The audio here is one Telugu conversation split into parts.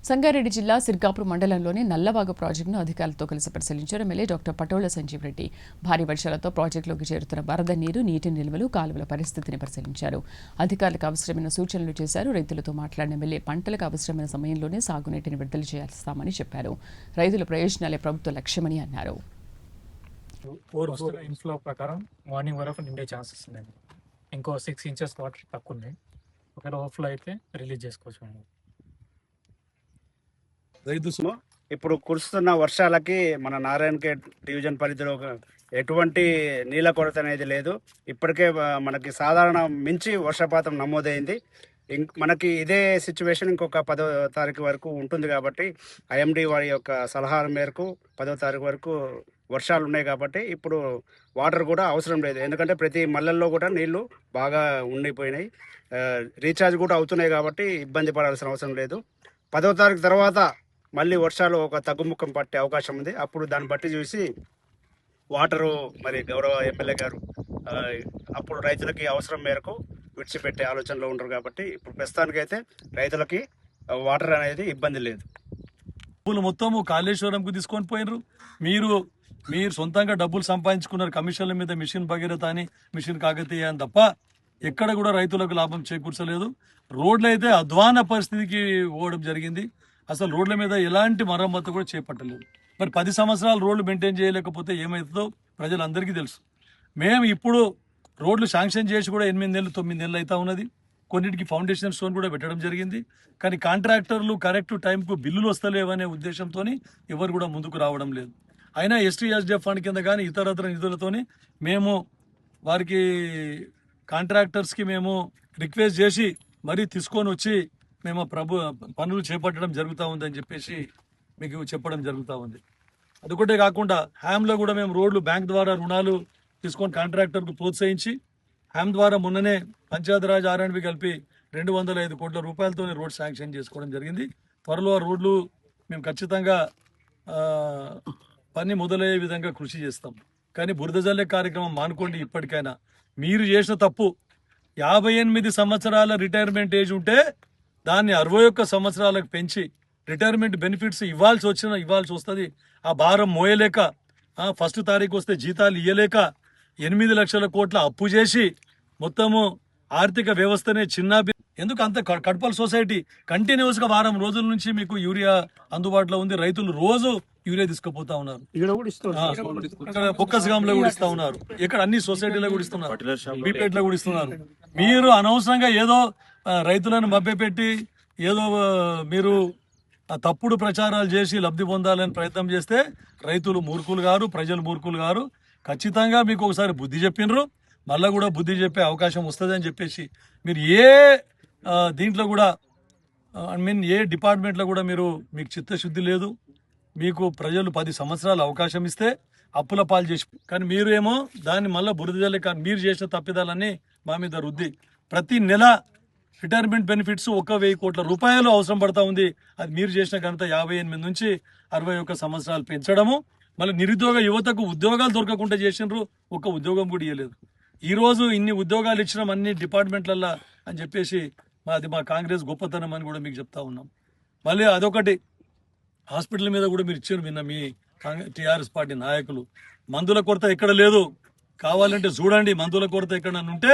సంగారెడ్డి జిల్లా సిర్గాపూర్ మండలంలోని నల్లవాగు ప్రాజెక్టును అధికారులతో కలిసి పరిశీలించారు ఎమ్మెల్యే డాక్టర్ పటోళ్ల సంజీవ్ రెడ్డి. భారీ వర్షాలతో ప్రాజెక్టులోకి చేరుతున్న వరద నీరు, నీటి నిల్వలు, కాలువల పరిస్థితిని పరిశీలించారు. అధికారులకు అవసరమైన సూచనలు చేశారు. రైతులతో మాట్లాడిన ఎమ్మెల్యే పంటలకు అవసరమైన సమయంలోనే సాగునీటిని విడుదల చేస్తామని చెప్పారు. రైతుల ప్రయోజనాలే ప్రభుత్వ లక్ష్యమని అన్నారు. ఇన్ఫ్లో ప్రకారం మార్నింగ్ వరకు నిండే ఛాన్సెస్ ఉన్నాయి. ఇంకో 6 ఇంచెస్ వాటర్ తక్కువ ఉన్నాయి. ఒకవేళ ఓవర్ఫ్లో అయితే రిలీజ్ చేసుకోవచ్చు. ఇప్పుడు కురుస్తున్న వర్షాలకి మన నారాయణఖేడ్ డివిజన్ పరిధిలో ఎటువంటి నీళ్ళ కొరత అనేది లేదు. ఇప్పటికే మనకి సాధారణ మించి వర్షపాతం నమోదైంది. మనకి ఇదే సిచ్యువేషన్ ఇంకొక 10వ తారీఖు వరకు ఉంటుంది కాబట్టి ఐఎండి వారి యొక్క సలహాల మేరకు 10వ తారీఖు వరకు వర్షాలు ఉన్నాయి కాబట్టి ఇప్పుడు వాటర్ కూడా అవసరం లేదు. ఎందుకంటే ప్రతి మల్లెల్లో కూడా నీళ్లు బాగా ఉండిపోయినాయి. రీఛార్జ్ కూడా అవుతున్నాయి కాబట్టి ఇబ్బంది పడాల్సిన అవసరం లేదు. 10వ తారీఖు తర్వాత మళ్ళీ వర్షాలు ఒక తగ్గుముఖం పట్టే అవకాశం ఉంది. అప్పుడు దాన్ని బట్టి చూసి వాటరు మరి గౌరవ ఎమ్మెల్యే గారు అప్పుడు రైతులకి అవసరం మేరకు విడిచిపెట్టే ఆలోచనలో ఉండరు కాబట్టి ఇప్పుడు ప్రస్తుతానికైతే రైతులకి వాటర్ అనేది ఇబ్బంది లేదు. డబ్బులు మొత్తము కాళేశ్వరంకు తీసుకొని పోయినరు. మీరు సొంతంగా డబ్బులు సంపాదించుకున్నారు కమిషన్ల మీద, మిషన్ భగీరథ అని, మిషన్ కాకతీయ అని తప్ప ఎక్కడ కూడా రైతులకు లాభం చేకూర్చలేదు. రోడ్లు అయితే అధ్వాన పరిస్థితికి పోవడం జరిగింది. అసలు రోడ్ల మీద ఎలాంటి మరమ్మతు కూడా చేపట్టలేదు. మరి 10 సంవత్సరాలు రోడ్లు మెయింటైన్ చేయలేకపోతే ఏమవుతుందో ప్రజలందరికీ తెలుసు. మేము ఇప్పుడు రోడ్లు శాంక్షన్ చేసి కూడా 8 నెలలు 9 నెలలు అవుతా ఉన్నది. కొన్నిటికి ఫౌండేషన్ స్టోన్ కూడా పెట్టడం జరిగింది. కానీ కాంట్రాక్టర్లు కరెక్ట్ టైంకు బిల్లులు వస్తలేవనే ఉద్దేశంతో ఎవరు కూడా ముందుకు రావడం లేదు. అయినా STSDF ఫండ్ కింద కానీ ఇతరత్ర నిధులతోని మేము వారికి కాంట్రాక్టర్స్కి మేము రిక్వెస్ట్ చేసి మరీ తీసుకొని వచ్చి మేము పనులు చేపట్టడం జరుగుతూ ఉందని చెప్పేసి మీకు చెప్పడం జరుగుతూ ఉంది. అదొకటే కాకుండా హ్యామ్లో కూడా మేము రోడ్లు బ్యాంక్ ద్వారా రుణాలు తీసుకొని కాంట్రాక్టర్కు ప్రోత్సహించి హ్యామ్ ద్వారా మొన్ననే పంచాయతీరాజ్ R&B కలిపి 205 కోట్ల రూపాయలతో రోడ్ శాంక్షన్ చేసుకోవడం జరిగింది. త్వరలో ఆ రోడ్లు మేము ఖచ్చితంగా పని మొదలయ్యే విధంగా కృషి చేస్తాం. కానీ బురద జల్లే కార్యక్రమం మానుకోండి. ఇప్పటికైనా మీరు చేసిన తప్పు 58 సంవత్సరాల రిటైర్మెంట్ ఏజ్ ఉంటే దాన్ని 61 సంవత్సరాలకు పెంచి రిటైర్మెంట్ బెనిఫిట్స్ ఇవ్వాల్సి వస్తుంది. ఆ భారం మోయలేక ఫస్ట్ తారీఖు వస్తే జీతాలు ఇయ్యలేక 8 లక్షల కోట్ల అప్పు చేసి మొత్తము ఆర్థిక వ్యవస్థనే ఎందుకు అంత కడపల్ సొసైటీ కంటిన్యూస్గా వారం రోజుల నుంచి మీకు యూరియా అందుబాటులో ఉంది. రైతులు రోజు యూరియా తీసుకుపోతా ఉన్నారు. బొక్కస్గాంలో కూడా ఇస్తా ఉన్నారు. ఇక్కడ అన్ని సొసైటీలో కూడా ఇస్తున్నారు, బీపేట్లో కూడా ఇస్తున్నారు. మీరు అనవసరంగా ఏదో రైతులను మభ్యపెట్టి ఏదో మీరు తప్పుడు ప్రచారాలు చేసి లబ్ధి పొందాలని ప్రయత్నం చేస్తే రైతులు మూర్ఖులు గారు, ప్రజలు మూర్ఖులు గారు. ఖచ్చితంగా మీకు ఒకసారి బుద్ధి చెప్పినరు, మళ్ళీ కూడా బుద్ధి చెప్పే అవకాశం వస్తుంది అని చెప్పేసి మీరు దీంట్లో కూడా ఏ డిపార్ట్మెంట్లో కూడా మీకు చిత్తశుద్ధి లేదు. మీకు ప్రజలు 10 సంవత్సరాలు అవకాశం ఇస్తే అప్పుల పాలు చేసి, కానీ మీరు ఏమో దాన్ని మళ్ళీ బురద జల్లే. కానీ మీరు చేసిన తప్పిదాలన్నీ మా మీద రుద్ది ప్రతి నెల రిటైర్మెంట్ బెనిఫిట్స్ 1,000 కోట్ల రూపాయలు అవసరం పడతా ఉంది. అది మీరు చేసిన ఘనత 58 నుంచి 61 సంవత్సరాలు పెంచడము. మళ్ళీ నిరుద్యోగ యువతకు ఉద్యోగాలు దొరకకుండా చేసినారు. ఒక్క ఉద్యోగం కూడా ఇవ్వలేదు. ఈరోజు ఇన్ని ఉద్యోగాలు ఇచ్చినాం అన్ని డిపార్ట్మెంట్లల్లో అని చెప్పేసి మా కాంగ్రెస్ గొప్పతనం అని కూడా మీకు చెప్తా ఉన్నాం. మళ్ళీ అదొకటి, హాస్పిటల్ మీద కూడా మీరు ఇచ్చారు విన్న మీ టీఆర్ఎస్ పార్టీ నాయకులు. మందుల కొరత ఎక్కడ లేదు, కావాలంటే చూడండి. మందుల కొరత ఎక్కడన్నా ఉంటే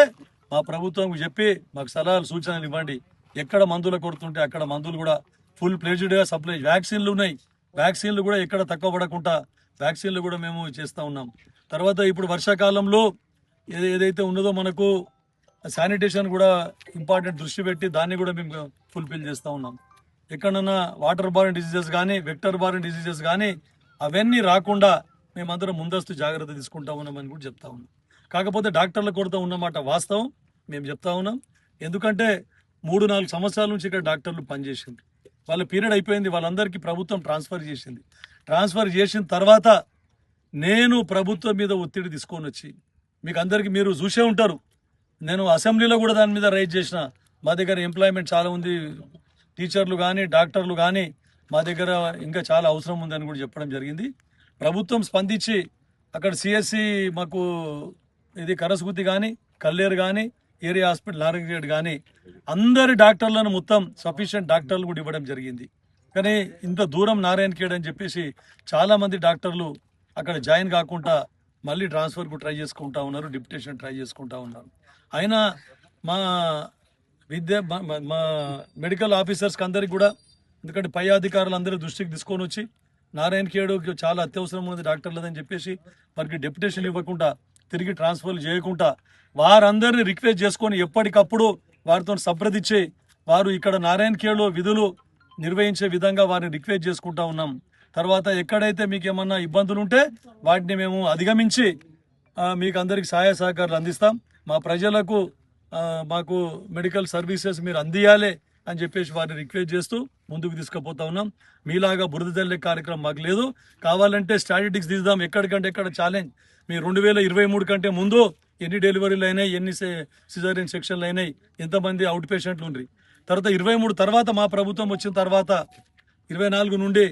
మా ప్రభుత్వంకి చెప్పి మాకు సలహాలు సూచనలు ఇవ్వండి. ఎక్కడ మందుల కొరత ఉంటే అక్కడ మందులు కూడా ఫుల్ ప్లేజ్డ్గా సప్లై. వ్యాక్సిన్లు ఉన్నాయి, వ్యాక్సిన్లు కూడా ఎక్కడ తక్కువ పడకుండా వ్యాక్సిన్లు కూడా మేము చేస్తూ ఉన్నాం. తర్వాత ఇప్పుడు వర్షాకాలంలో ఏదైతే ఉన్నదో మనకు శానిటేషన్ కూడా ఇంపార్టెంట్ దృష్టి పెట్టి దాన్ని కూడా మేము ఫుల్ఫిల్ చేస్తూ ఉన్నాం. ఎక్కడన్నా వాటర్ బార్న్ డిసీజెస్ కానీ, వెక్టర్ బార్న్ డిసీజెస్ కానీ అవన్నీ రాకుండా మేమందరం ముందస్తు జాగ్రత్త తీసుకుంటా ఉన్నామని కూడా చెప్తా ఉన్నాం. కాకపోతే డాక్టర్ల కొరత ఉన్నమాట వాస్తవం, మేము చెప్తా ఉన్నాం. ఎందుకంటే 3-4 సంవత్సరాల నుంచి ఇక్కడ డాక్టర్లు పనిచేసింది. వాళ్ళ పీరియడ్ అయిపోయింది. వాళ్ళందరికీ ప్రభుత్వం ట్రాన్స్ఫర్ చేసింది. ట్రాన్స్ఫర్ చేసిన తర్వాత నేను ప్రభుత్వం మీద ఒత్తిడి తీసుకొని వచ్చి మీకు అందరికీ మీరు చూసే ఉంటారు. నేను అసెంబ్లీలో కూడా దాని మీద రైజ్ చేసిన. మా దగ్గర ఎంప్లాయ్మెంట్ చాలా ఉంది, టీచర్లు కానీ డాక్టర్లు కానీ మా దగ్గర ఇంకా చాలా అవసరం ఉందని కూడా చెప్పడం జరిగింది. ప్రభుత్వం స్పందించి అక్కడ CSC మాకు ఇది కరస్గుత్తి కానీ, కల్లేరు కానీ, ఏరియా హాస్పిటల్ నారాయణఖేడ్ కానీ అందరి డాక్టర్లను మొత్తం సఫిషియెంట్ డాక్టర్లు కూడా ఇవ్వడం జరిగింది. కానీ ఇంత దూరం నారాయణఖేడ్ అని చెప్పేసి చాలామంది డాక్టర్లు అక్కడ జాయిన్ కాకుండా మళ్ళీ ట్రాన్స్ఫర్కు ట్రై చేసుకుంటా ఉన్నారు, డిప్యుటేషన్ ట్రై చేసుకుంటా ఉన్నారు. అయినా మా మా మెడికల్ ఆఫీసర్స్కి అందరికి కూడా, ఎందుకంటే పై అధికారులు అందరూ దృష్టికి తీసుకొని వచ్చి నారాయణఖేడ్కి చాలా అత్యవసరం ఉన్నది డాక్టర్లదని చెప్పేసి వారికి డెప్యుటేషన్ ఇవ్వకుండా తిరిగి ట్రాన్స్ఫర్లు చేయకుండా వారందరినీ రిక్వెస్ట్ చేసుకొని ఎప్పటికప్పుడు వారితో సంప్రదించి వారు ఇక్కడ నారాయణఖేడ్లో విధులు నిర్వహించే విధంగా వారిని రిక్వెస్ట్ చేసుకుంటా ఉన్నాం. తర్వాత ఎక్కడైతే మీకు ఏమన్నా ఇబ్బందులు ఉంటే వాటిని మేము అధిగమించి మీకు అందరికి సహాయ సహకారాలు అందిస్తాం. మా ప్రజలకు మాకు మెడికల్ సర్వీసెస్ మీరు అందియాలి అని చెప్పేసి వారిని రిక్వెస్ట్ చేస్తూ ముందుకు తీసుకుపోతా ఉన్నాం. మీలాగా బురద జల్లే కార్యక్రమం మాకు లేదు. కావాలంటే స్టాటిస్టిక్స్ తీద్దాం, ఎక్కడికంటే ఎక్కడ ఛాలెంజ్. మీ 2023 కంటే ముందు ఎన్ని డెలివరీలు అయినాయి, ఎన్ని సిజేరియన్ సెక్షన్లు అయినాయి, ఎంతమంది అవుట్ పేషెంట్లు ఉండ్రి. తర్వాత 23 తర్వాత మా ప్రభుత్వం వచ్చిన తర్వాత 24 నుండి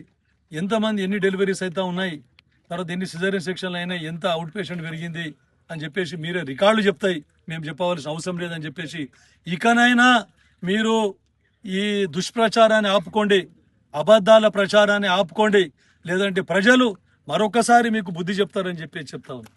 ఎంతమంది ఎన్ని డెలివరీస్ అయితే ఉన్నాయి, తర్వాత ఎన్ని సిజేరియన్ సెక్షన్లు అయినాయి, ఎంత అవుట్ పేషెంట్ పెరిగింది అని చెప్పేసి మీరే రికార్డులు చెప్తాయి, మేము చెప్పవలసిన అవసరం లేదని చెప్పేసి ఇకనైనా మీరు ఈ దుష్ప్రచారాన్ని ఆపుకోండి, అబద్ధాల ప్రచారాన్ని ఆపుకోండి. లేదంటే ప్రజలు మరొకసారి మీకు బుద్ధి చెప్తారని చెప్పి చెప్తా ఉన్నాను.